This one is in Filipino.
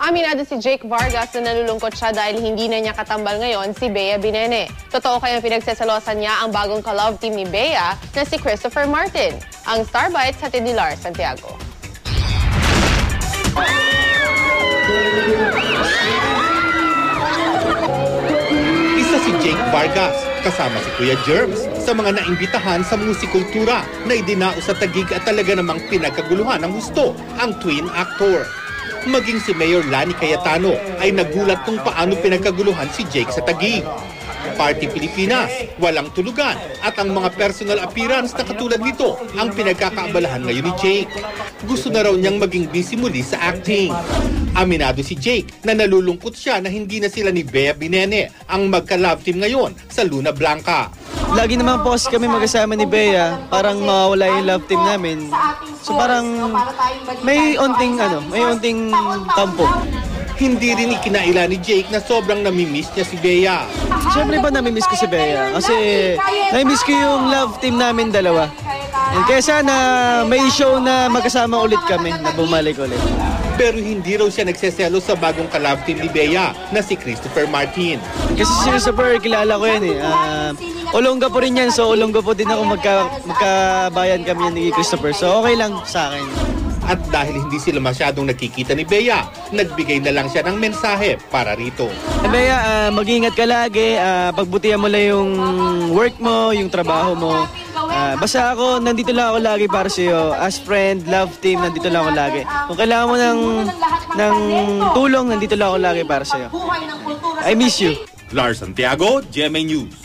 Aminado si Jake Vargas na nalulungkot siya dahil hindi na niya katambal ngayon si Bea Binene. Totoo kayang pinagsasalosan niya ang bagong ka-love team ni Bea na si Christopher Martin. Ang Star Bites hatid ni Lars Santiago. Isa si Jake Vargas, kasama si Kuya Germs, sa mga naimbitahan sa musikultura na idinaos sa Taguig at talaga namang pinagkaguluhan ng gusto ang twin actor. Maging si Mayor Lani Cayetano ay nagulat kung paano pinagkaguluhan si Jake sa Taguig. Party Pilipinas, walang tulugan at ang mga personal appearance na katulad nito ang pinagkakaabalahan ngayon ni Jake. Gusto na raw niyang maging busy muli sa acting. Aminado si Jake na nalulungkot siya na hindi na sila ni Bea Binene ang magka-love team ngayon sa Luna Blanca. Lagi naman po kasi kami magkasama ni Bea, parang mawawala yung love team namin. So parang may onting tampo. Hindi rin ikinaila ni Jake na sobrang namimiss niya si Bea. Siyempre ba namimiss ko si Bea? Kasi namimiss ko yung love team namin dalawa. And kaya sana may show na magkasama ulit kami, na bumalik ulit. Pero hindi raw siya nagseselo sa bagong ka-love team ni Bea na si Christopher Martin. Kasi si Christopher, kilala ko yan eh. Olongga po rin yan, so Olongga po din ako magkabayan kami yan ni Christopher. So okay lang sa akin. At dahil hindi sila masyadong nakikita ni Bea, nagbigay na lang siya ng mensahe para rito. Bea, mag-ingat ka lagi, pagbutihan mo lang yung work mo, yung trabaho mo. Basta ako, nandito lang ako lagi para sa iyo. As friend, love team, nandito lang ako lagi. Kung kailangan mo ng tulong, nandito lang ako lagi para sa iyo. I miss you. Lars Santiago, GMA News.